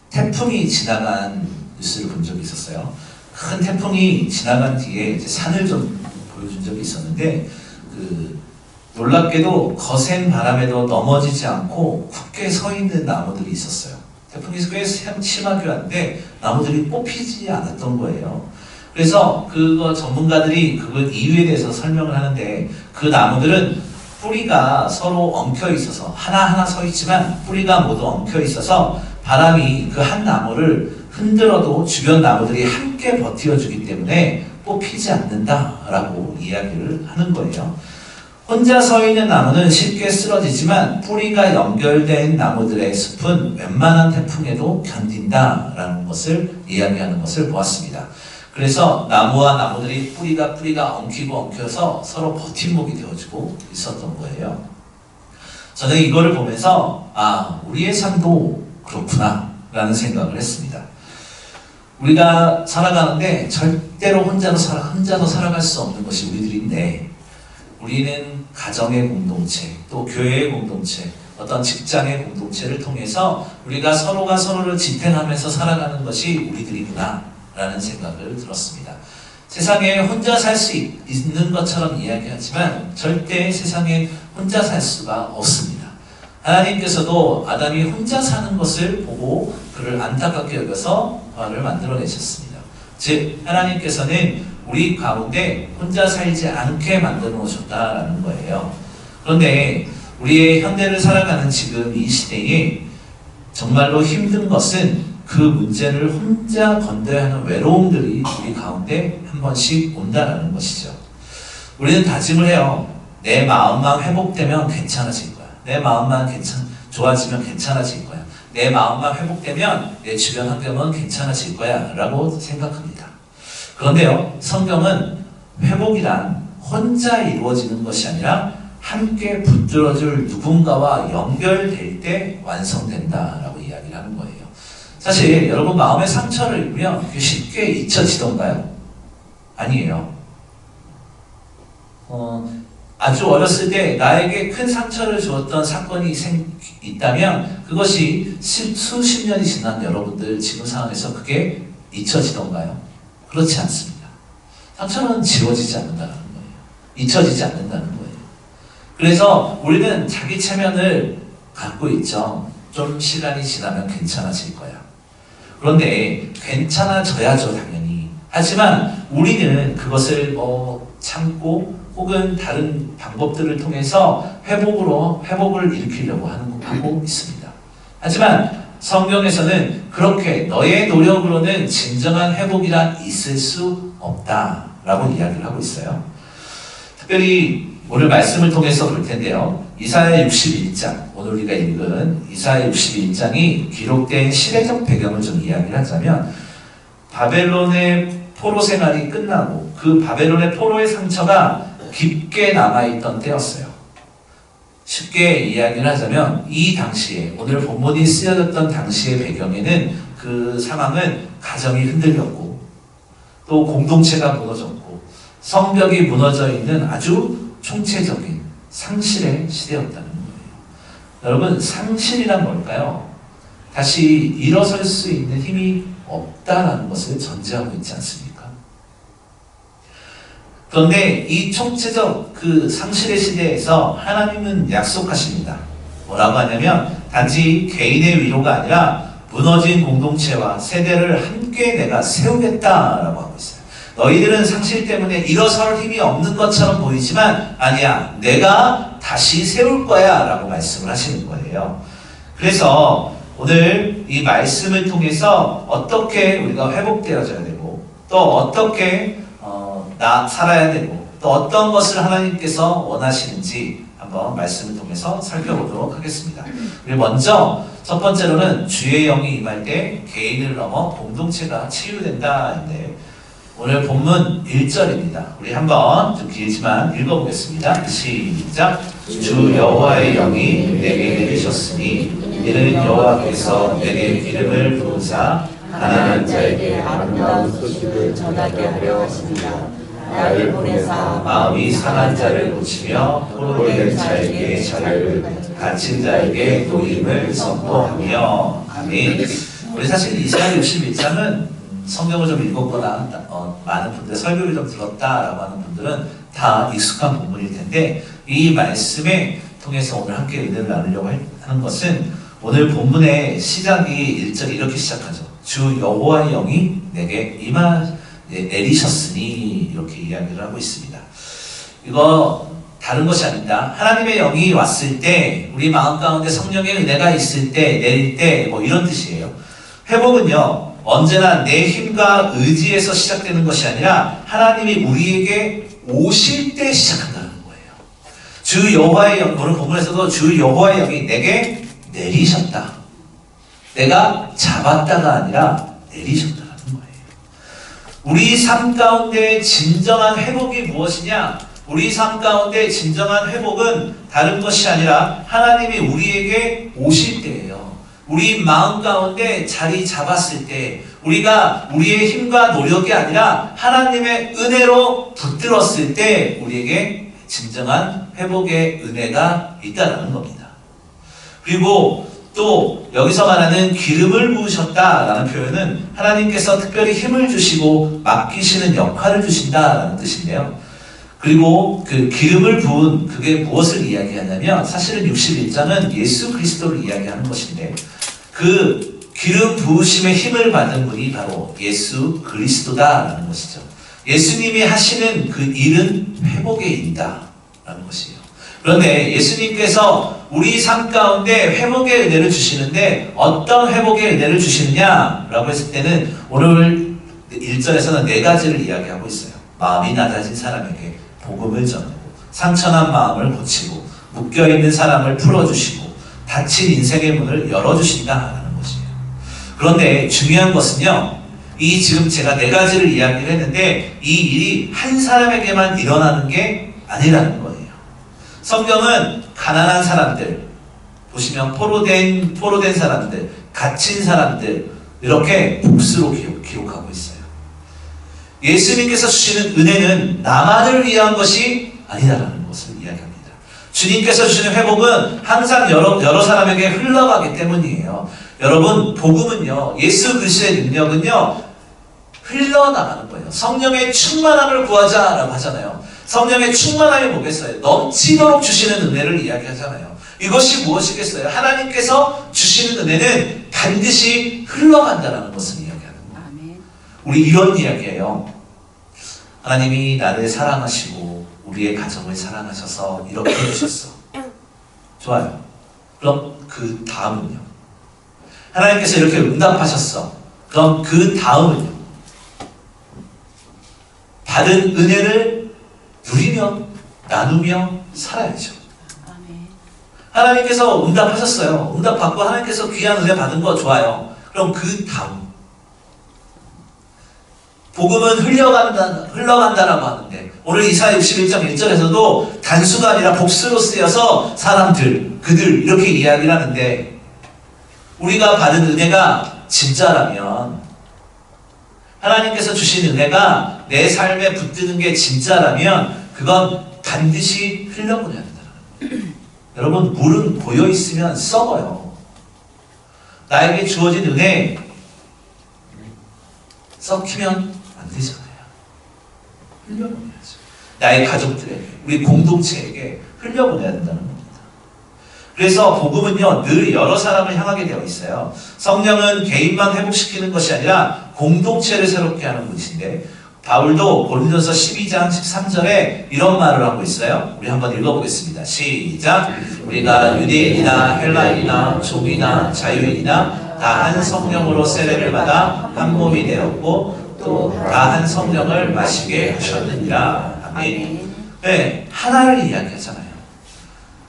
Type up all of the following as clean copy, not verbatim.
태풍이 지나간 뉴스를 본 적이 있었어요. 큰 태풍이 지나간 뒤에 이제 산을 좀 보여준 적이 있었는데, 놀랍게도 거센 바람에도 넘어지지 않고 굳게 서 있는 나무들이 있었어요. 태풍이 꽤 심하게 왔는데 나무들이 뽑히지 않았던 거예요. 그래서 그거 전문가들이 그걸 이유에 대해서 설명을 하는데, 그 나무들은 뿌리가 서로 엉켜 있어서 하나하나 서 있지만 뿌리가 모두 엉켜 있어서 바람이 그 한 나무를 흔들어도 주변 나무들이 함께 버티어주기 때문에 뽑히지 않는다라고 이야기를 하는 거예요. 혼자 서 있는 나무는 쉽게 쓰러지지만 뿌리가 연결된 나무들의 숲은 웬만한 태풍에도 견딘다라는 것을 이야기하는 것을 보았습니다. 그래서 나무와 나무들이 뿌리가 엉켜서 서로 버팀목이 되어주고 있었던 거예요. 저는 이거를 보면서 우리의 삶도 그렇구나 라는 생각을 했습니다. 우리가 살아가는데 절대로 혼자서 살아갈 수 없는 것이 우리들인데, 우리는 가정의 공동체, 또 교회의 공동체, 어떤 직장의 공동체를 통해서 우리가 서로가 서로를 지탱하면서 살아가는 것이 우리들이구나 라는 생각을 들었습니다. 세상에 혼자 살 수 있는 것처럼 이야기하지만 절대 세상에 혼자 살 수가 없습니다. 하나님께서도 아담이 혼자 사는 것을 보고 그를 안타깝게 여겨서 화를 만들어내셨습니다. 즉 하나님께서는 우리 가운데 혼자 살지 않게 만들어 놓으셨다라는 거예요. 그런데 우리의 현대를 살아가는 지금 이 시대에 정말로 힘든 것은 그 문제를 혼자 건져야 하는 외로움들이 우리 가운데 한 번씩 온다라는 것이죠. 우리는 다짐을 해요. 내 마음만 회복되면 괜찮아질 거야. 내 마음만 좋아지면 괜찮아질 거야. 내 마음만 회복되면 내 주변 환경은 괜찮아질 거야 라고 생각합니다. 그런데요, 성경은 회복이란 혼자 이루어지는 것이 아니라 함께 붙들어줄 누군가와 연결될 때 완성된다라고 이야기를 하는 거예요. 사실 여러분 마음의 상처를 입으면 그게 쉽게 잊혀지던가요? 아니에요. 아주 어렸을 때 나에게 큰 상처를 주었던 사건이 있다면 그것이 수십 년이 지난 여러분들 지금 상황에서 그게 잊혀지던가요? 그렇지 않습니다. 상처는 지워지지 않는다는 거예요. 잊혀지지 않는다는 거예요. 그래서 우리는 자기 체면을 갖고 있죠. 좀 시간이 지나면 괜찮아질 거야. 그런데 괜찮아져야죠, 당연히. 하지만 우리는 그것을 참고 혹은 다른 방법들을 통해서 회복을 일으키려고 하고 있습니다. 하지만 성경에서는 그렇게 너의 노력으로는 진정한 회복이란 있을 수 없다라고 이야기를 하고 있어요. 특별히 오늘 말씀을 통해서 볼 텐데요. 이사야 61장, 오늘 우리가 읽은 이사야 61장이 기록된 시대적 배경을 좀 이야기를 하자면, 바벨론의 포로 생활이 끝나고 그 바벨론의 포로의 상처가 깊게 남아있던 때였어요. 쉽게 이야기를 하자면 이 당시에, 오늘 본문이 쓰여졌던 당시의 배경에는 그 상황은 가정이 흔들렸고 또 공동체가 무너졌고 성벽이 무너져 있는 아주 총체적인 상실의 시대였다는 거예요. 여러분, 상실이란 뭘까요? 다시 일어설 수 있는 힘이 없다라는 것을 전제하고 있지 않습니까? 그런데 이 총체적 그 상실의 시대에서 하나님은 약속하십니다. 뭐라고 하냐면 단지 개인의 위로가 아니라 무너진 공동체와 세대를 함께 내가 세우겠다라고 하고 있어요. 너희들은 상실 때문에 일어설 힘이 없는 것처럼 보이지만 아니야, 내가 다시 세울 거야 라고 말씀을 하시는 거예요. 그래서 오늘 이 말씀을 통해서 어떻게 우리가 회복되어져야 되고 또 어떻게 살아야 되고 또 어떤 것을 하나님께서 원하시는지 한번 말씀을 통해서 살펴보도록 하겠습니다. 그리고 먼저 첫 번째로는 주의 영이 임할 때 개인을 넘어 공동체가 치유된다인데, 오늘 본문 1절입니다. 우리 한번 좀 길지만 읽어보겠습니다. 시작. 주 여호와의 영이 내게 내리셨으니 이는 여호와께서 내게 기름을 부으사 가난한 자에게 아름다운 소식을 전하게 하려 하십니다. 나를 보내사 마음이 상한 자를 고치며 포로된 자에게 자유를, 갇힌 자에게 노임을 선포하며. 아멘. 우리 사실 이사야 61장은 성경을 좀 읽었거나 많은 분들 설교를 좀 들었다라고 하는 분들은 다 익숙한 본문일 텐데 이 말씀에 통해서 오늘 함께 은혜를 나누려고 하는 것은 오늘 본문의 시작이 1절이 이렇게 시작하죠. 주 여호와의 영이 내게 내리셨으니 이렇게 이야기를 하고 있습니다. 이거 다른 것이 아니다. 하나님의 영이 왔을 때 우리 마음 가운데 성령의 은혜가 있을 때 내릴 때 뭐 이런 뜻이에요. 회복은요 언제나 내 힘과 의지에서 시작되는 것이 아니라 하나님이 우리에게 오실 때 시작한다는 거예요. 주 여호와의 영, 오늘 본문에서도 주 여호와의 영이 내게 내리셨다. 내가 잡았다가 아니라 내리셨다는 거예요. 우리 삶 가운데 진정한 회복이 무엇이냐? 우리 삶 가운데 진정한 회복은 다른 것이 아니라 하나님이 우리에게 오실 때예요. 우리 마음 가운데 자리 잡았을 때 우리가 우리의 힘과 노력이 아니라 하나님의 은혜로 붙들었을 때 우리에게 진정한 회복의 은혜가 있다는 겁니다. 그리고 또 여기서 말하는 기름을 부으셨다라는 표현은 하나님께서 특별히 힘을 주시고 맡기시는 역할을 주신다라는 뜻인데요. 그리고 그 기름을 부은 그게 무엇을 이야기하냐면 사실은 61장은 예수 그리스도를 이야기하는 것인데 그 기름 부으심의 힘을 받은 분이 바로 예수 그리스도다라는 것이죠. 예수님이 하시는 그 일은 회복의 일이다라는 것이에요. 그런데 예수님께서 우리 삶 가운데 회복의 은혜를 주시는데 어떤 회복의 은혜를 주시느냐라고 했을 때는 오늘 1절에서는 4가지를 이야기하고 있어요. 마음이 낮아진 사람에게 복음을 전하고 상처난 마음을 고치고 묶여있는 사람을 풀어주시고 닫힌 인생의 문을 열어주신다라는 것이에요. 그런데 중요한 것은요, 이 지금 제가 4가지를 이야기를 했는데 이 일이 한 사람에게만 일어나는 게 아니라는 거예요. 성경은 가난한 사람들, 보시면 포로된 사람들, 갇힌 사람들 이렇게 복수로 기록하고 있어요. 예수님께서 주시는 은혜는 나만을 위한 것이 아니다라는 것을 이야기합니다. 주님께서 주시는 회복은 항상 여러 사람에게 흘러가기 때문이에요. 여러분, 복음은요, 예수 그리스도의 능력은요, 흘러나가는 거예요. 성령의 충만함을 구하자라고 하잖아요. 성령의 충만함이 뭐겠어요? 넘치도록 주시는 은혜를 이야기하잖아요. 이것이 무엇이겠어요? 하나님께서 주시는 은혜는 반드시 흘러간다는 것을 이야기하는 거예요. 우리 이런 이야기예요. 하나님이 나를 사랑하시고 우리의 가정을 사랑하셔서 이렇게 해주셨어. 좋아요. 그럼 그 다음은요? 하나님께서 이렇게 응답하셨어. 그럼 그 다음은요? 받은 은혜를 누리며 나누며 살아야죠. 하나님께서 응답하셨어요. 응답받고 하나님께서 귀한 은혜 받은 거 좋아요. 그럼 그 다음 복음은 흘러간다라고 하는데 오늘 이사야 61장 1절에서도 단수가 아니라 복수로 쓰여서 사람들, 그들 이렇게 이야기를 하는데 우리가 받은 은혜가 진짜라면 하나님께서 주신 은혜가 내 삶에 붙드는 게 진짜라면 그건 반드시 흘러보내야 된다는 거예요. 여러분, 물은 고여있으면 썩어요. 나에게 주어진 은혜 썩히면 안 되잖아요. 흘려보내야죠. 나의 가족들에게, 우리 공동체에게 흘려보내야 된다는 겁니다. 그래서 복음은요, 늘 여러 사람을 향하게 되어 있어요. 성령은 개인만 회복시키는 것이 아니라 공동체를 새롭게 하는 분이신데 바울도 고린도서 12장 13절에 이런 말을 하고 있어요. 우리 한번 읽어보겠습니다. 시작! 우리가 유대인이나 헬라인이나 종이나 자유인이나 다 한 성령으로 세례를 받아 한 몸이 되었고 또 다 한 성령을 마시게 하셨느니라. 아멘. 네, 하나를 이야기하잖아요.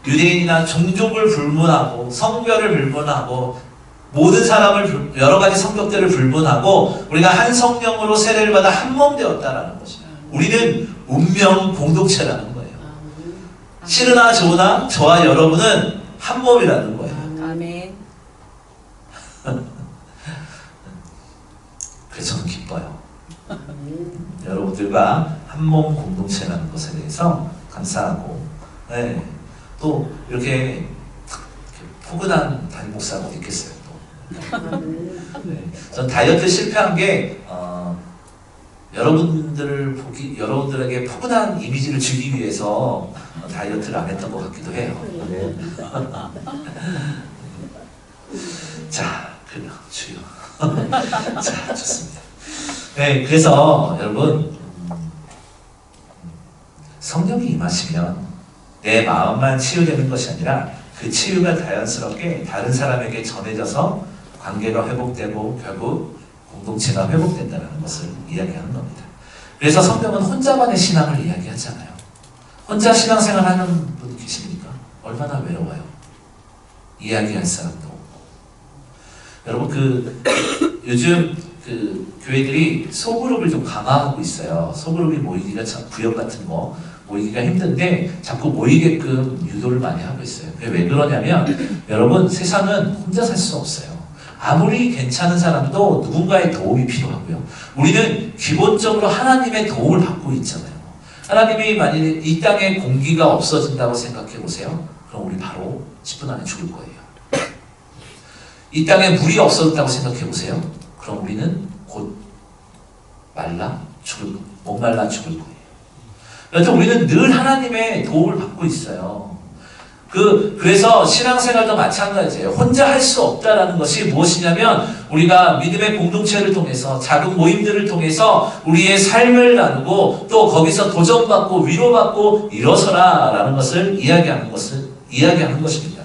유대인이나 종족을 불문하고 성별을 불문하고 모든 사람을 여러 가지 성격들을 불문하고 우리가 한 성령으로 세례를 받아 한 몸 되었다라는 것이에요. 우리는 운명 공동체라는 거예요. 싫으나 좋으나 저와 여러분은 한 몸이라는 거예요. 아멘. 그래서 저는 기뻐요. 여러분들과 한 몸 공동체라는 것에 대해서 감사하고, 네, 또 이렇게 포근한 담임 목사가 어디 있겠어요. 또 네. 전 다이어트 실패한 게 여러분들에게 포근한 이미지를 주기 위해서 다이어트를 안 했던 것 같기도 해요. 네. 자, 그래요. 주요. 자, 좋습니다. 네, 그래서 여러분 성령이 임하시면 내 마음만 치유되는 것이 아니라 그 치유가 자연스럽게 다른 사람에게 전해져서 관계가 회복되고 결국 공동체가 회복된다는 것을 이야기하는 겁니다. 그래서 성경은 혼자만의 신앙을 이야기하잖아요. 혼자 신앙생활 하는 분 계십니까? 얼마나 외로워요. 이야기할 사람도 없고. 여러분 요즘 교회들이 소그룹을 좀 강화하고 있어요. 소그룹이 모이기가 참 구역 같은 거 모이기가 힘든데 자꾸 모이게끔 유도를 많이 하고 있어요. 왜 그러냐면 여러분 세상은 혼자 살 수 없어요. 아무리 괜찮은 사람도 누군가의 도움이 필요하고요. 우리는 기본적으로 하나님의 도움을 받고 있잖아요. 하나님이 만약에 이 땅에 공기가 없어진다고 생각해 보세요. 그럼 우리 바로 10분 안에 죽을 거예요. 이 땅에 물이 없어졌다고 생각해 보세요. 그럼 우리는 곧 목말라 죽을 거예요. 여튼 우리는 늘 하나님의 도움을 받고 있어요. 그래서 신앙생활도 마찬가지예요. 혼자 할 수 없다라는 것이 무엇이냐면 우리가 믿음의 공동체를 통해서 작은 모임들을 통해서 우리의 삶을 나누고 또 거기서 도전받고 위로받고 일어서라 라는 것을 이야기하는 것입니다.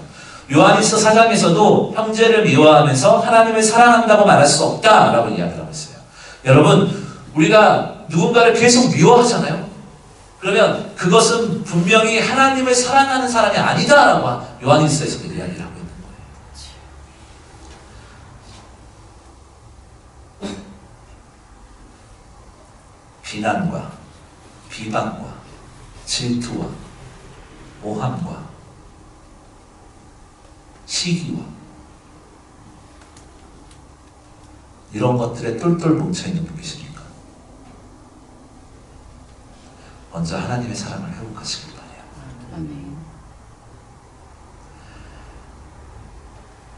요한일서 4장에서도 형제를 미워하면서 하나님을 사랑한다고 말할 수 없다라고 이야기를 하고 있어요. 여러분 우리가 누군가를 계속 미워하잖아요. 그러면 그것은 분명히 하나님을 사랑하는 사람이 아니다라고 요한일서에서 이야기를 하고 있는 거예요. 비난과 비방과 질투와 모함과 시기와 이런 것들에 똘똘 뭉쳐있는 분 계십니까? 먼저 하나님의 사랑을 회복하시길 바라요. 아멘.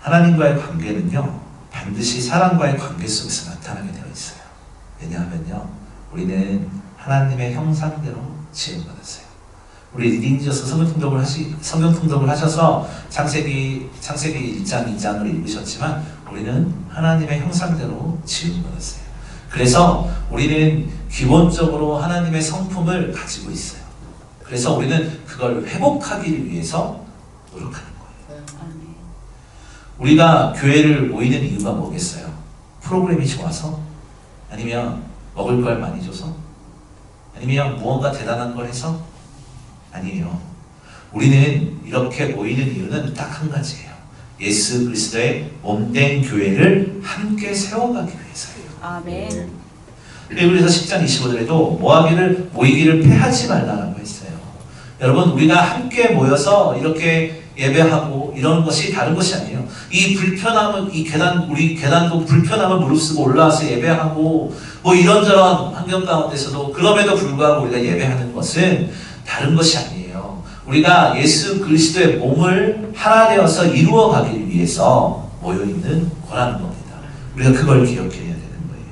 하나님과의 관계는요 반드시 사랑과의 관계 속에서 나타나게 되어 있어요. 왜냐하면요 우리는 하나님의 형상대로 지음받았어요. 우리 리딩지어서 성경 통독을 하셔서 창세기 1장 2장을 읽으셨지만 우리는 하나님의 형상대로 지음받았어요. 그래서 우리는 기본적으로 하나님의 성품을 가지고 있어요. 그래서 우리는 그걸 회복하기 위해서 노력하는 거예요. 우리가 교회를 모이는 이유가 뭐겠어요? 프로그램이 좋아서? 아니면 먹을 걸 많이 줘서? 아니면 무언가 대단한 걸 해서? 아니에요. 우리는 이렇게 모이는 이유는 딱 한 가지예요. 예수 그리스도의 몸된 교회를 함께 세워가기 위해서예요. 아멘. 그래서 10장 25절에도 모이기를 패하지 말라라고 했어요. 여러분 우리가 함께 모여서 이렇게 예배하고 이런 것이 다른 것이 아니에요. 이 불편함은 우리 계단도 불편함을 무릅쓰고 올라와서 예배하고 뭐 이런저런 환경 가운데서도 그럼에도 불구하고 우리가 예배하는 것은 다른 것이 아니에요. 우리가 예수 그리스도의 몸을 하나 되어서 이루어가기 위해서 모여있는 거라는 겁니다. 우리가 그걸 기억해야 되는 거예요.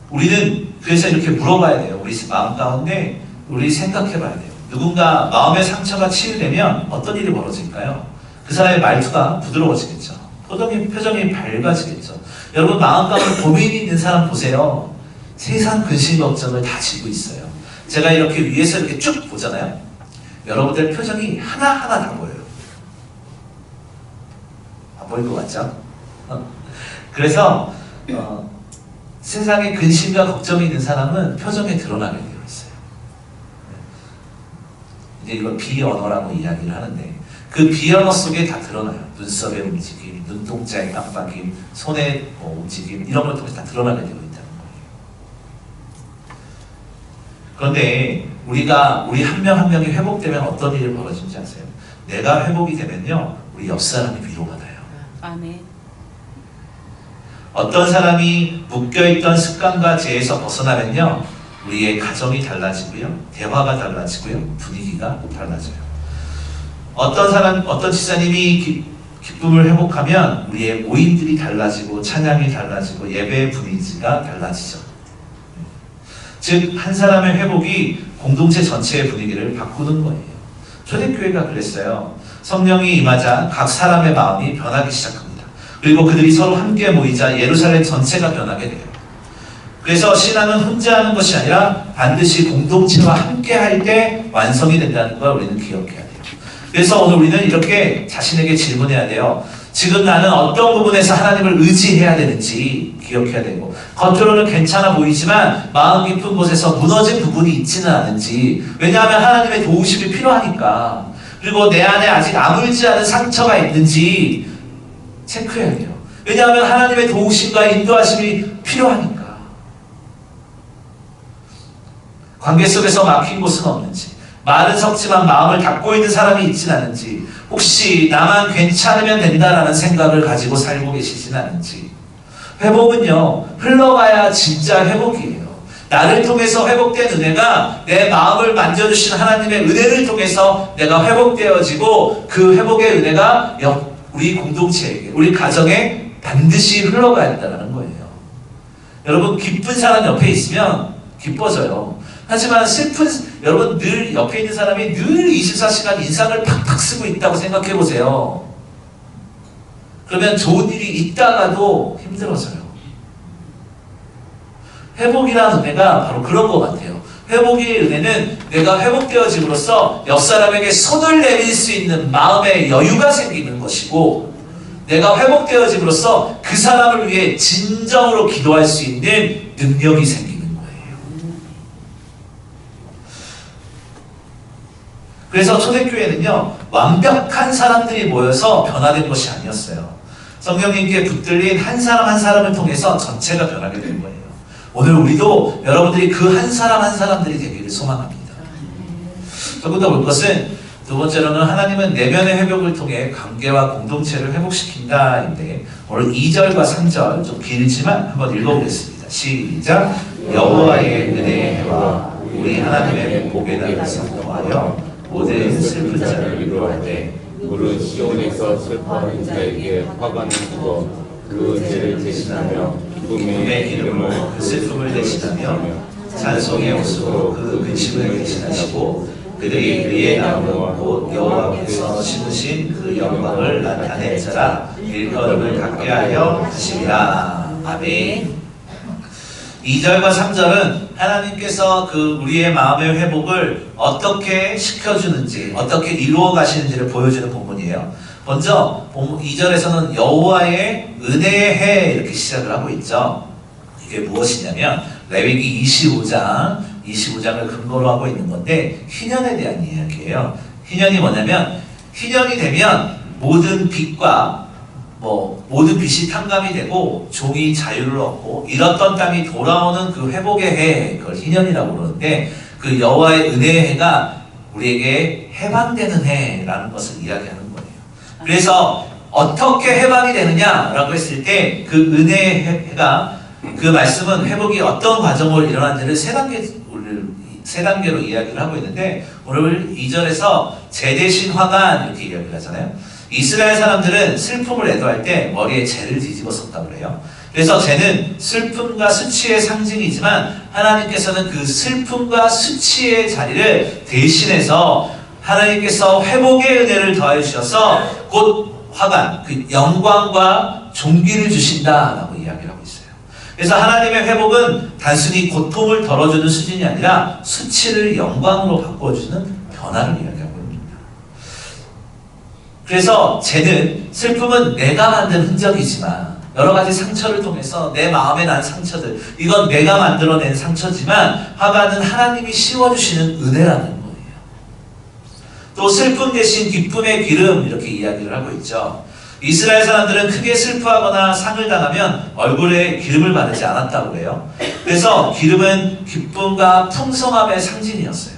우리는 그래서 이렇게 물어봐야 돼요. 우리 마음 가운데 우리 생각해봐야 돼요. 누군가 마음의 상처가 치유되면 어떤 일이 벌어질까요? 그 사람의 말투가 부드러워지겠죠. 표정이 밝아지겠죠. 여러분 마음 가운데 고민이 있는 사람 보세요. 세상 근심 걱정을 다 지고 있어요. 제가 이렇게 위에서 이렇게 쭉 보잖아요. 여러분들 표정이 하나하나 다 보여요. 안 보일 것 같죠? 그래서 세상에 근심과 걱정이 있는 사람은 표정에 드러나게 되어 있어요. 이제 이걸 비언어라고 이야기를 하는데 그 비언어 속에 다 드러나요. 눈썹의 움직임, 눈동자의 깜빡임, 손의 움직임 이런 걸 통해서 다 드러나게 되어 있다는 거예요. 그런데 우리 한 명 한 명이 회복되면 어떤 일이 벌어지는지 아세요? 내가 회복이 되면요 우리 옆 사람이 위로받아요. 아멘. 어떤 사람이 묶여있던 습관과 죄에서 벗어나면요 우리의 가정이 달라지고요 대화가 달라지고요 분위기가 달라져요. 어떤 지사님이 기쁨을 회복하면 우리의 모임들이 달라지고 찬양이 달라지고 예배의 분위기가 달라지죠. 즉 한 사람의 회복이 공동체 전체의 분위기를 바꾸는 거예요. 초대교회가 그랬어요. 성령이 임하자 각 사람의 마음이 변하기 시작합니다. 그리고 그들이 서로 함께 모이자 예루살렘 전체가 변하게 돼요. 그래서 신앙은 혼자 하는 것이 아니라 반드시 공동체와 함께 할 때 완성이 된다는 걸 우리는 기억해야 돼요. 그래서 오늘 우리는 이렇게 자신에게 질문해야 돼요. 지금 나는 어떤 부분에서 하나님을 의지해야 되는지 기억해야 되고, 겉으로는 괜찮아 보이지만 마음 깊은 곳에서 무너진 부분이 있지는 않은지, 왜냐하면 하나님의 도우심이 필요하니까. 그리고 내 안에 아직 아물지 않은 상처가 있는지 체크해야 돼요. 왜냐하면 하나님의 도우심과 인도하심이 필요하니까. 관계 속에서 막힌 곳은 없는지, 말은 섞지만 마음을 닫고 있는 사람이 있진 않은지, 혹시 나만 괜찮으면 된다라는 생각을 가지고 살고 계시진 않은지. 회복은요, 흘러가야 진짜 회복이에요. 나를 통해서 회복된 은혜가 내 마음을 만져주신 하나님의 은혜를 통해서 내가 회복되어지고, 그 회복의 은혜가 우리 공동체에게, 우리 가정에 반드시 흘러가야 된다는 거예요. 여러분, 기쁜 사람 옆에 있으면 기뻐져요. 하지만 슬픈, 여러분 늘 옆에 있는 사람이 늘 24시간 인상을 팍팍 쓰고 있다고 생각해 보세요. 그러면 좋은 일이 있다가도 힘들어져요. 회복이라는 은혜가 바로 그런 것 같아요. 회복의 은혜는 내가 회복되어짐으로써 옆 사람에게 손을 내밀 수 있는 마음의 여유가 생기는 것이고, 내가 회복되어짐으로써 그 사람을 위해 진정으로 기도할 수 있는 능력이 생깁니다. 그래서 초대교회는요, 완벽한 사람들이 모여서 변화된 것이 아니었어요. 성령님께 붙들린 한 사람 한 사람을 통해서 전체가 변하게 된 거예요. 오늘 우리도 여러분들이 그 한 사람 한 사람들이 되기를 소망합니다. 조금 더 볼 것은, 두 번째로는 하나님은 내면의 회복을 통해 관계와 공동체를 회복시킨다인데, 오늘 2절과 3절 좀 길지만 한번 읽어보겠습니다. 시작. 여호와의 은혜의 해와 우리 하나님의 복의 날을 선포하여 모든 슬픈 자를 위로하되, 물은 시온에서 슬퍼하는 자에게 화관을 주어 그 죄를 대신하며 기쁨의 이름을 그 슬픔을 대신하며 찬송의 옷으로 그 근심을 대신하시고, 그들이 그의 나무 곧 여호와께서 심으신 그 영광을 나타내자라 일컬음을 갖게 하려 하시리라. 아멘. 2절과 3절은 하나님께서 그 우리의 마음의 회복을 어떻게 시켜주는지, 어떻게 이루어 가시는지를 보여주는 본문이에요. 먼저 2절에서는 여호와의 은혜의 해 이렇게 시작을 하고 있죠. 이게 무엇이냐면 레위기 25장을 근거로 하고 있는 건데, 희년에 대한 이야기예요. 희년이 뭐냐면, 희년이 되면 모든 빚과 모든 빚이 탕감이 되고 종이 자유를 얻고 잃었던 땅이 돌아오는 그 회복의 해, 그걸 희년이라고 그러는데, 그 여호와의 은혜의 해가 우리에게 해방되는 해라는 것을 이야기하는 거예요. 그래서 어떻게 해방이 되느냐라고 했을 때, 그 은혜의 해가, 그 말씀은 회복이 어떤 과정으로 일어난지를 세 단계로 이야기를 하고 있는데, 오늘 2절에서 제대신 화관 이렇게 이야기를 하잖아요. 이스라엘 사람들은 슬픔을 애도할 때 머리에 재를 뒤집어 썼다고 그래요. 그래서 재는 슬픔과 수치의 상징이지만, 하나님께서는 그 슬픔과 수치의 자리를 대신해서 하나님께서 회복의 은혜를 더해 주셔서 곧 화관, 그 영광과 존귀를 주신다라고 이야기를 하고 있어요. 그래서 하나님의 회복은 단순히 고통을 덜어주는 수준이 아니라 수치를 영광으로 바꿔주는 변화를 이야기하고 있습니다. 그래서 쟤는, 슬픔은 내가 만든 흔적이지만, 여러 가지 상처를 통해서 내 마음에 난 상처들, 이건 내가 만들어낸 상처지만, 화관은 하나님이 씌워주시는 은혜라는 거예요. 또 슬픔 대신 기쁨의 기름 이렇게 이야기를 하고 있죠. 이스라엘 사람들은 크게 슬퍼하거나 상을 당하면 얼굴에 기름을 바르지 않았다고 그래요. 그래서 기름은 기쁨과 풍성함의 상징이었어요.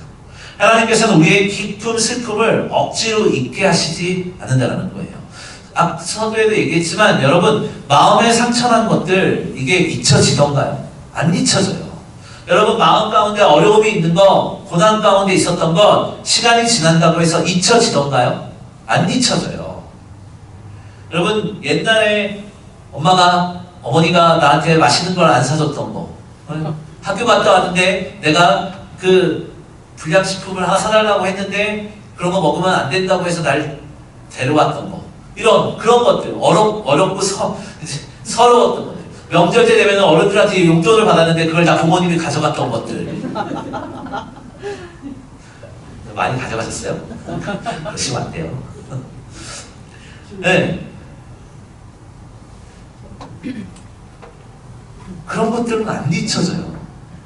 하나님께서는 우리의 기쁨, 슬픔을 억지로 잊게 하시지 않는다는 거예요. 서두에도 얘기했지만, 여러분, 마음에 상처난 것들, 이게 잊혀지던가요? 안 잊혀져요. 여러분, 마음 가운데 어려움이 있는 거, 고난 가운데 있었던 것, 시간이 지난다고 해서 잊혀지던가요? 안 잊혀져요. 여러분 옛날에 어머니가 나한테 맛있는 걸 안 사줬던 거, 학교 갔다 왔는데 내가 그 불량식품을 하나 사달라고 했는데 그런 거 먹으면 안 된다고 해서 날 데려왔던 거, 그런 것들, 어렵고 서러웠던 것들, 명절 때 되면 어른들한테 용돈을 받았는데 그걸 다 부모님이 가져갔던 것들. 많이 가져가셨어요? 그러시면 안 돼요. 네. 그런 것들은 안 잊혀져요.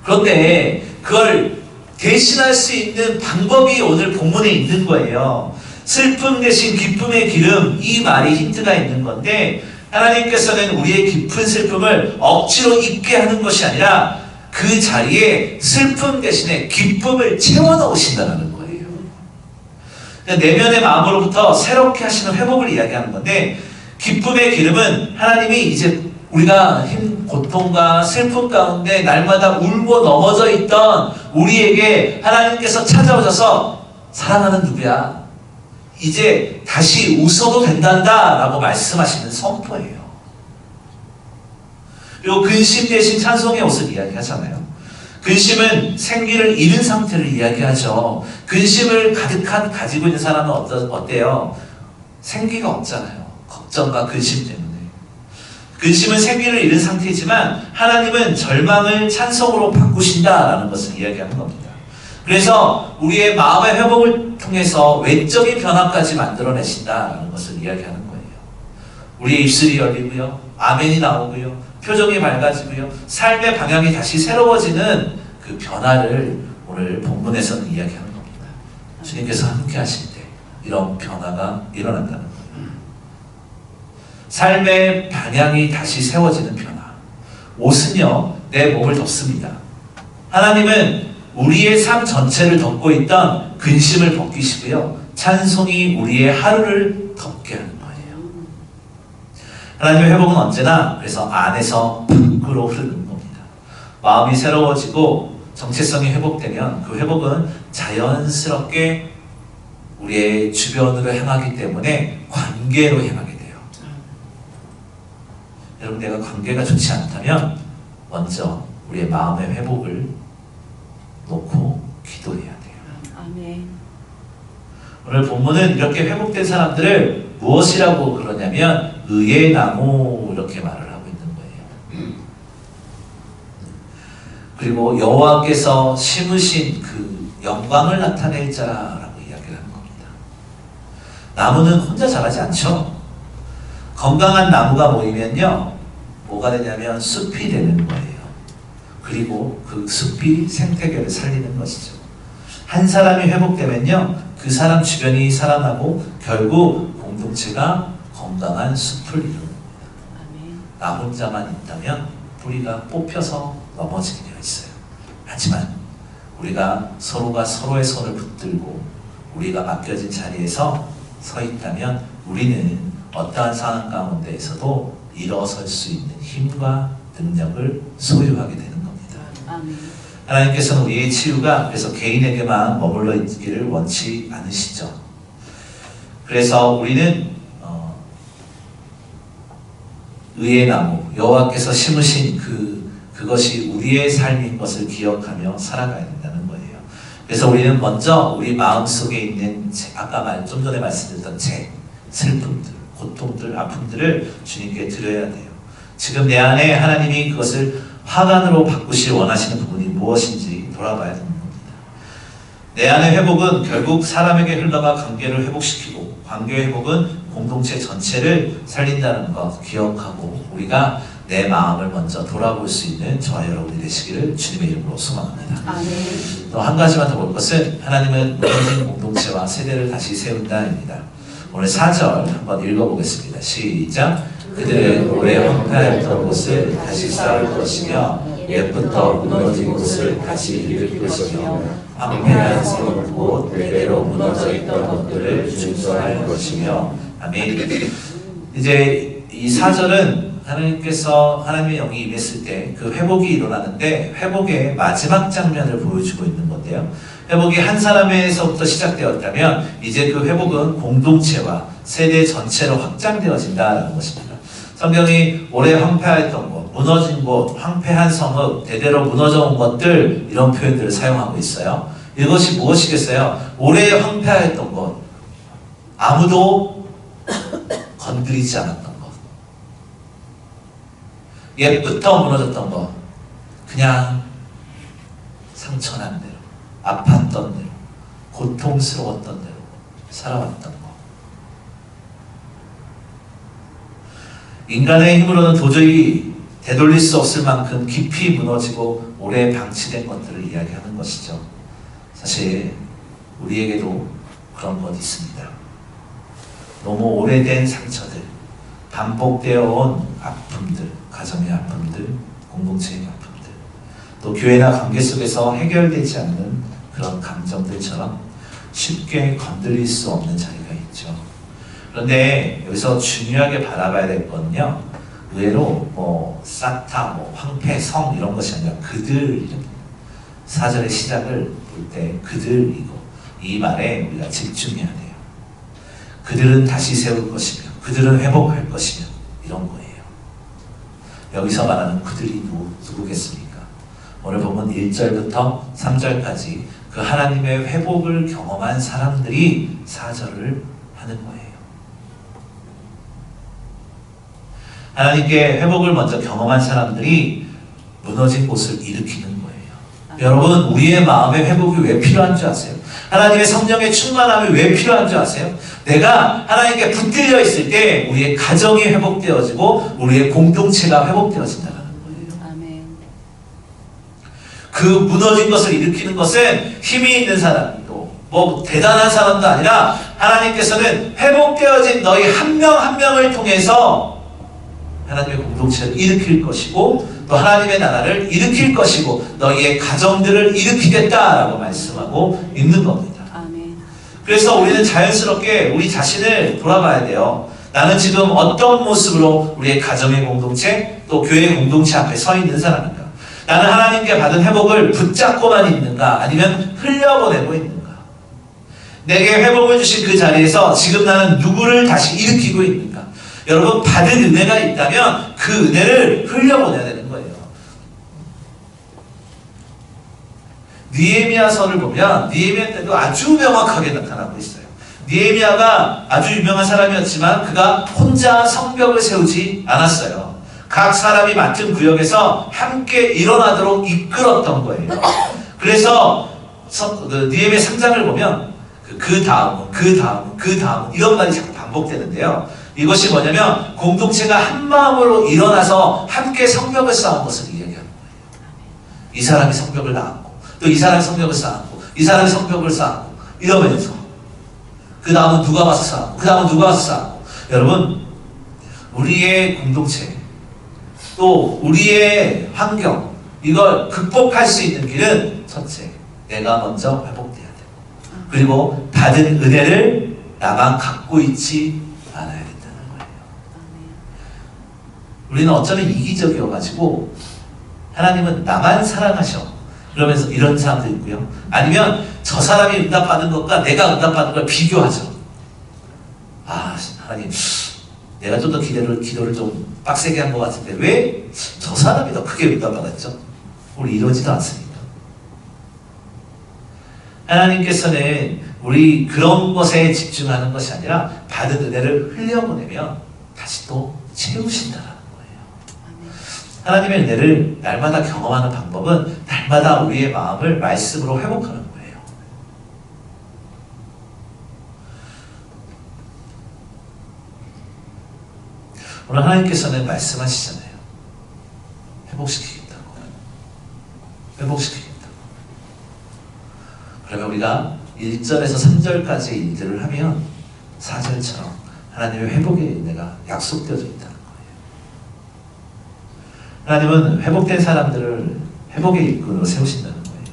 그런데 그걸 대신할 수 있는 방법이 오늘 본문에 있는 거예요. 슬픔 대신 기쁨의 기름, 이 말이 힌트가 있는 건데, 하나님께서는 우리의 깊은 슬픔을 억지로 잊게 하는 것이 아니라 그 자리에 슬픔 대신에 기쁨을 채워 넣으신다는 거예요. 내면의 마음으로부터 새롭게 하시는 회복을 이야기하는 건데, 기쁨의 기름은 하나님이 이제 우리가 고통과 슬픔 가운데 날마다 울고 넘어져 있던 우리에게 하나님께서 찾아오셔서 사랑하는 누구야? 이제 다시 웃어도 된단다 라고 말씀하시는 선포예요. 그리고 근심 대신 찬송의 옷을 이야기하잖아요. 근심은 생기를 잃은 상태를 이야기하죠. 근심을 가지고 있는 사람은 어때요? 생기가 없잖아요. 걱정과 근심 때문에. 근심은 생기를 잃은 상태이지만 하나님은 절망을 찬송으로 바꾸신다라는 것을 이야기하는 겁니다. 그래서 우리의 마음의 회복을 통해서 외적인 변화까지 만들어내신다라는 것을 이야기하는 거예요. 우리의 입술이 열리고요, 아멘이 나오고요, 표정이 밝아지고요, 삶의 방향이 다시 새로워지는 그 변화를 오늘 본문에서는 이야기하는 겁니다. 주님께서 함께 하실 때 이런 변화가 일어난다는 거예요. 삶의 방향이 다시 세워지는 변화. 옷은요, 내 몸을 덮습니다. 하나님은 우리의 삶 전체를 덮고 있던 근심을 벗기시고요, 찬송이 우리의 하루를 덮게 하는 거예요. 하나님의 회복은 언제나 그래서 안에서 밖으로 흐르는 겁니다. 마음이 새로워지고 정체성이 회복되면 그 회복은 자연스럽게 우리의 주변으로 향하기 때문에 관계로 향하게 돼요. 여러분, 내가 관계가 좋지 않다면 먼저 우리의 마음의 회복을 놓고 기도해야 돼요. 아멘. 오늘 본문은 이렇게 회복된 사람들을 무엇이라고 그러냐면 의의 나무 이렇게 말을 하고 있는 거예요. 그리고 여호와께서 심으신 그 영광을 나타낼 자라고 이야기를 하는 겁니다. 나무는 혼자 자라지 않죠. 건강한 나무가 모이면요, 뭐가 되냐면 숲이 되는 거예요. 그리고 그 숲이 생태계를 살리는 것이죠. 한 사람이 회복되면요, 그 사람 주변이 살아나고 결국 공동체가 건강한 숲을 이룹니다. 나 혼자만 있다면 뿌리가 뽑혀서 넘어지게 되어 있어요. 하지만 우리가 서로가 서로의 손을 붙들고 우리가 맡겨진 자리에서 서 있다면 우리는 어떠한 상황 가운데에서도 일어설 수 있는 힘과 능력을 소유하게 되는 겁니다. 아멘. 하나님께서는 우리의 치유가 그래서 개인에게만 머물러 있기를 원치 않으시죠. 그래서 우리는 의의 나무, 여호와께서 심으신 그것이 우리의 삶인 것을 기억하며 살아가야 된다는 거예요. 그래서 우리는 먼저 우리 마음속에 있는 아까 좀 전에 말씀드렸던 슬픔들, 고통들, 아픔들을 주님께 드려야 돼요. 지금 내 안에 하나님이 그것을 화관으로 바꾸실 원하시는 부분이 무엇인지 돌아봐야 되는 겁니다. 내 안의 회복은 결국 사람에게 흘러가 관계를 회복시키고, 관계의 회복은 공동체 전체를 살린다는 것 기억하고 우리가 내 마음을 먼저 돌아볼 수 있는 저와 여러분이 되시기를 주님의 이름으로 소망합니다. 아멘. 또 한 가지만 더 볼 것은 하나님은 무너진 공동체와 세대를 다시 세운다입니다. 오늘 4절 한번 읽어보겠습니다. 시작. 그들은 오래 황폐하였던 곳을 다시 쌓을 것이며 옛부터 무너진 곳을 다시 일으킬 것이며 황폐한 성은 곧 대대로 무너져 있던 것들을 준수할 것이며. 아멘. 이제 이 4절은 하나님의 영이 임했을 때 그 회복이 일어나는데 회복의 마지막 장면을 보여주고 있는 건데요. 회복이 한 사람에서부터 시작되었다면 이제 그 회복은 공동체와 세대 전체로 확장되어진다라는 것입니다. 성경이 오래 황폐하였던 곳, 무너진 곳, 황폐한 성읍, 대대로 무너져 온 것들 이런 표현들을 사용하고 있어요. 이것이 무엇이겠어요? 오래 황폐하였던 것, 아무도 건드리지 않았던 것, 옛부터 무너졌던 것, 그냥 상처난 대로, 아팠던 대로, 고통스러웠던 대로 살아왔던 것. 인간의 힘으로는 도저히 되돌릴 수 없을 만큼 깊이 무너지고 오래 방치된 것들을 이야기하는 것이죠. 사실 우리에게도 그런 것 있습니다. 너무 오래된 상처들, 반복되어 온 아픔들, 가정의 아픔들, 공동체의 아픔들, 또 교회나 관계 속에서 해결되지 않는 그런 감정들처럼 쉽게 건드릴 수 없는 자리가 있죠. 그런데 여기서 중요하게 바라봐야 될 건요, 의외로 사타, 황폐, 성 이런 것이 아니라 그들, 사절의 시작을 볼 때 그들이고 이 말에 우리가 집중해야 돼요. 그들은 다시 세울 것이며 그들은 회복할 것이며 이런 거예요. 여기서 말하는 그들이 누구겠습니까? 오늘 보면 1절부터 3절까지 그 하나님의 회복을 경험한 사람들이 사절을 하는 거예요. 하나님께 회복을 먼저 경험한 사람들이 무너진 곳을 일으키는 거예요. 여러분, 우리의 마음의 회복이 왜 필요한 줄 아세요? 하나님의 성령의 충만함이 왜 필요한 줄 아세요? 내가 하나님께 붙들려 있을 때 우리의 가정이 회복되어지고 우리의 공동체가 회복되어진다는 거예요. 아멘. 그 무너진 것을 일으키는 것은 힘이 있는 사람이고 대단한 사람도 아니라 하나님께서는 회복되어진 너희 한 명 한 명을 통해서 하나님의 공동체를 일으킬 것이고 또 하나님의 나라를 일으킬 것이고 너희의 가정들을 일으키겠다라고 말씀하고 있는 겁니다. 아멘. 그래서 우리는 자연스럽게 우리 자신을 돌아봐야 돼요. 나는 지금 어떤 모습으로 우리의 가정의 공동체 또 교회의 공동체 앞에 서 있는 사람인가? 나는 하나님께 받은 회복을 붙잡고만 있는가? 아니면 흘려보내고 있는가? 내게 회복을 주신 그 자리에서 지금 나는 누구를 다시 일으키고 있는가? 여러분, 받은 은혜가 있다면 그 은혜를 흘려보내야 되는 거예요. 느헤미야서를 보면 느헤미야 때도 아주 명확하게 나타나고 있어요. 느헤미야가 아주 유명한 사람이었지만 그가 혼자 성벽을 세우지 않았어요. 각 사람이 맡은 구역에서 함께 일어나도록 이끌었던 거예요. 그래서 느헤미야 3장을 보면 그 다음 이런 말이 자꾸 반복되는데요. 이것이 뭐냐면 공동체가 한 마음으로 일어나서 함께 성벽을 쌓은 것을 이야기하는 거예요. 이 사람이 성벽을 쌓았고 또 이 사람이 성벽을 쌓았고 이 사람이 성벽을 쌓았고 이러면서 그 다음은 누가 와서 쌓았고 그 다음은 누가 와서 쌓았고. 여러분, 우리의 공동체 또 우리의 환경 이걸 극복할 수 있는 길은 첫째, 내가 먼저 회복돼야 되고 그리고 받은 은혜를 나만 갖고 있지 않아야 된다는 거예요. 우리는 어쩌면 이기적이어가지고 하나님은 나만 사랑하셔 그러면서 이런 사람도 있고요. 아니면 저 사람이 응답받은 것과 내가 응답받은 걸 비교하죠. 하나님, 내가 좀 더 기도를 좀 빡세게 한 것 같은데 왜 저 사람이 더 크게 응답받았죠? 우리 이러지도 않습니다. 하나님께서는 우리 그런 것에 집중하는 것이 아니라 받은 은혜를 흘려보내면 다시 또 채우신다라는 거예요. 하나님의 은혜를 날마다 경험하는 방법은 날마다 우리의 마음을 말씀으로 회복하는 거예요. 오늘 하나님께서는 말씀하시잖아요. 회복시키겠다고. 회복시키겠다고. 그러면 우리가 1절에서 3절까지 일들을 하면 4절처럼 하나님의 회복의 은혜가 약속되어져 있다는 거예요. 하나님은 회복된 사람들을 회복의 일꾼으로 세우신다는 거예요.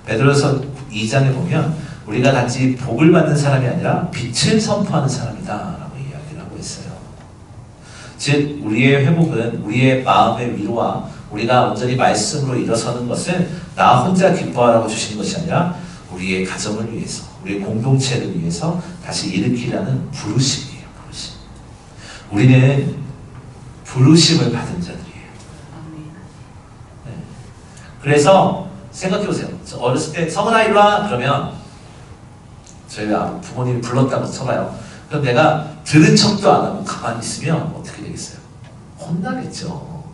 베드로서 2장에 보면 우리가 단지 복을 받는 사람이 아니라 빛을 선포하는 사람이다 라고 이야기를 하고 있어요. 즉 우리의 회복은 우리의 마음의 위로와 우리가 온전히 말씀으로 일어서는 것은 나 혼자 기뻐하라고 주신 것이 아니라 우리의 가정을 위해서 우리의 공동체를 위해서 다시 일으키라는 부르심이에요. 우리는 부르심을 받은 자들이에요. 아멘. 그래서 생각해보세요. 저 어렸을 때 성은아 일로 와 그러면 저희가 부모님이 불렀다고 쳐봐요. 그럼 내가 들은 척도 안 하고 가만히 있으면 어떻게 되겠어요? 혼나겠죠.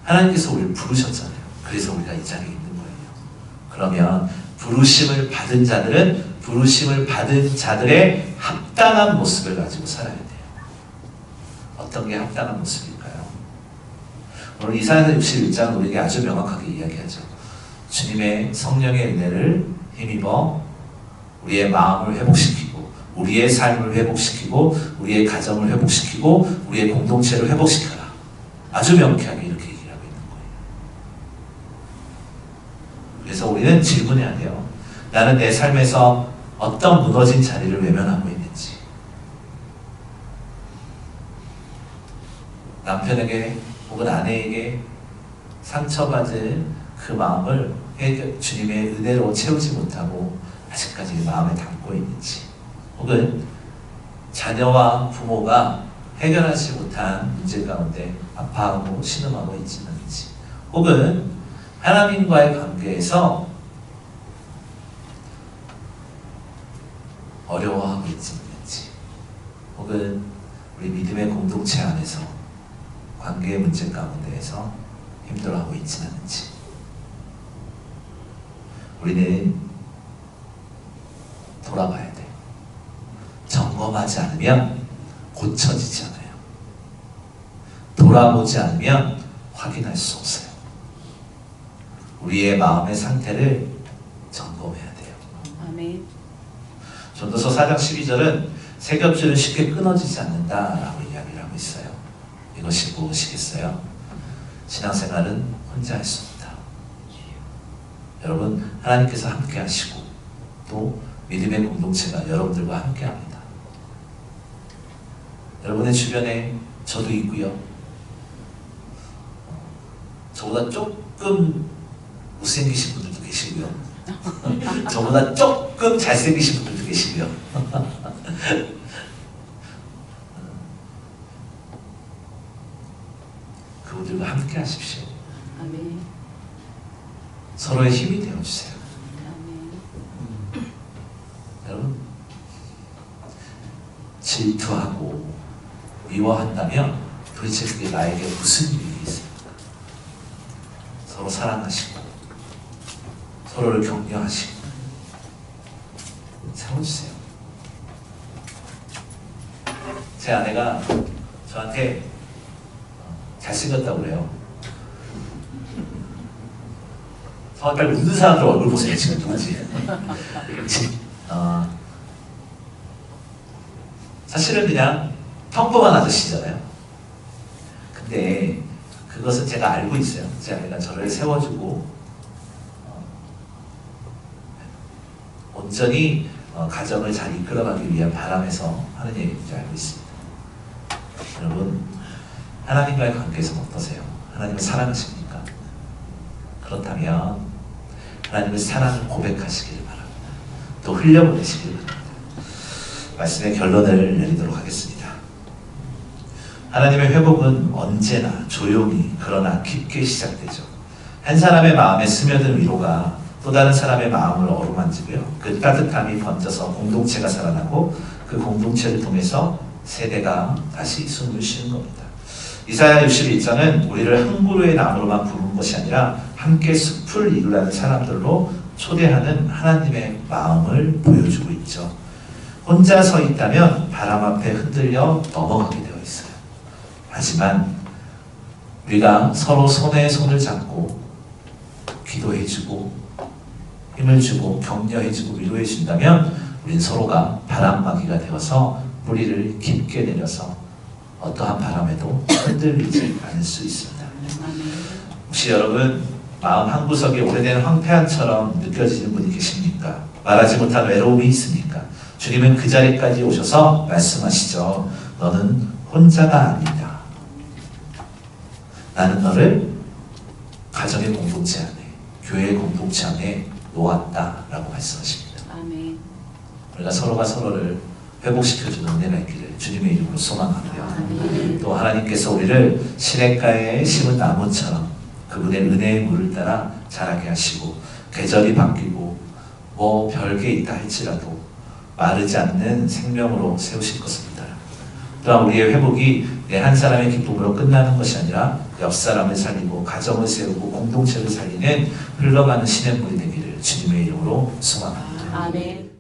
하나님께서 우리를 부르셨잖아요. 그래서 우리가 이 자리에 있는 거예요. 그러면 부르심을 받은 자들은 부르심을 받은 자들의 합당한 모습을 가지고 살아야 돼요. 어떤 게 합당한 모습일까요? 오늘 이사야서 61장은 우리에게 아주 명확하게 이야기하죠. 주님의 성령의 은혜를 힘입어 우리의 마음을 회복시키고 우리의 삶을 회복시키고 우리의 가정을 회복시키고 우리의 공동체를 회복시켜라. 아주 명쾌하게 이렇게 얘기를 하고 있는 거예요. 그래서 우리는 질문해야 돼요. 나는 내 삶에서 어떤 무너진 자리를 외면하고 있는지, 남편에게 혹은 아내에게 상처받은 그 마음을 주님의 은혜로 채우지 못하고 아직까지 마음에 담고 있는지, 혹은 자녀와 부모가 해결하지 못한 문제 가운데 아파하고 신음하고 있지는 않은지, 혹은 하나님과의 관계에서 어려워하고 있지 않는지, 혹은 우리 믿음의 공동체 안에서 관계의 문제 가운데에서 힘들어하고 있지 않는지, 우리는 돌아봐야 돼. 점검하지 않으면 고쳐지지 않아요. 돌아보지 않으면 확인할 수 없어요. 우리의 마음의 상태를 점검해야 돼요. 아멘. 전도서 4장 12절은 새 겹줄은 쉽게 끊어지지 않는다라고 이야기를 하고 있어요. 이것이 무엇이겠어요? 신앙생활은 혼자 할 수 없다. 여러분, 하나님께서 함께 하시고 또 믿음의 공동체가 여러분들과 함께 합니다. 여러분의 주변에 저도 있고요. 저보다 조금 못생기신 분들도 계시고요. 저보다 조금 잘생기신 분들도 계시고요. 그분들과 함께 하십시오. 아멘. 서로의 힘이 되어주세요. 아멘. 여러분, 질투하고 미워한다면 도대체 그게 나에게 무슨 일이 있습니까? 서로 사랑하시고 서로를 격려하시고 세워주세요. 제 아내가 저한테 잘생겼다고 그래요. 빨리 웃는 사람들 얼굴 보세요. 지금 누구지? 사실은 그냥 평범한 아저씨잖아요. 근데 그것은 제가 알고 있어요. 제 아내가 저를 세워주고 온전히 가정을 잘 이끌어가기 위한 바람에서 하는 얘기인지 알고 있습니다. 여러분, 하나님과의 관계에서 어떠세요? 하나님을 사랑하십니까? 그렇다면 하나님의 사랑을 고백하시기를 바랍니다. 또 흘려보내시기를 바랍니다. 말씀의 결론을 내리도록 하겠습니다. 하나님의 회복은 언제나 조용히 그러나 깊게 시작되죠. 한 사람의 마음에 스며든 위로가 또 다른 사람의 마음을 어루만지고요. 그 따뜻함이 번져서 공동체가 살아나고 그 공동체를 통해서 세대가 다시 숨을 쉬는 겁니다. 이사야 61장은 우리를 한 그루의 나무로만 부르는 것이 아니라 함께 숲을 이루라는 사람들로 초대하는 하나님의 마음을 보여주고 있죠. 혼자 서 있다면 바람 앞에 흔들려 넘어가게 되어 있어요. 하지만 우리가 서로 손에 손을 잡고 기도해주고 힘을 주고 격려해주고 위로해준다면 우린 서로가 바람막이가 되어서 뿌리를 깊게 내려서 어떠한 바람에도 흔들리지 않을 수 있습니다. 혹시 여러분 마음 한구석에 오래된 황폐함처럼 느껴지는 분이 계십니까? 말하지 못한 외로움이 있습니까? 주님은 그 자리까지 오셔서 말씀하시죠. 너는 혼자가 아니다. 나는 너를 가정의 공동체 안에, 교회의 공동체 안에 놓았다 라고 말씀하십니다. 아멘. 우리가 서로가 서로를 회복시켜주는 은혜가 있기를 주님의 이름으로 소망하고요. 또 하나님께서 우리를 시냇가에 심은 나무처럼 그분의 은혜의 물을 따라 자라게 하시고 계절이 바뀌고 뭐 별게 있다 할지라도 마르지 않는 생명으로 세우실 것입니다. 또한 우리의 회복이 내 한 사람의 기쁨으로 끝나는 것이 아니라 옆 사람을 살리고 가정을 세우고 공동체를 살리는 흘러가는 시냇물이 되기를 주님의 이름으로 소망합니다. 아멘.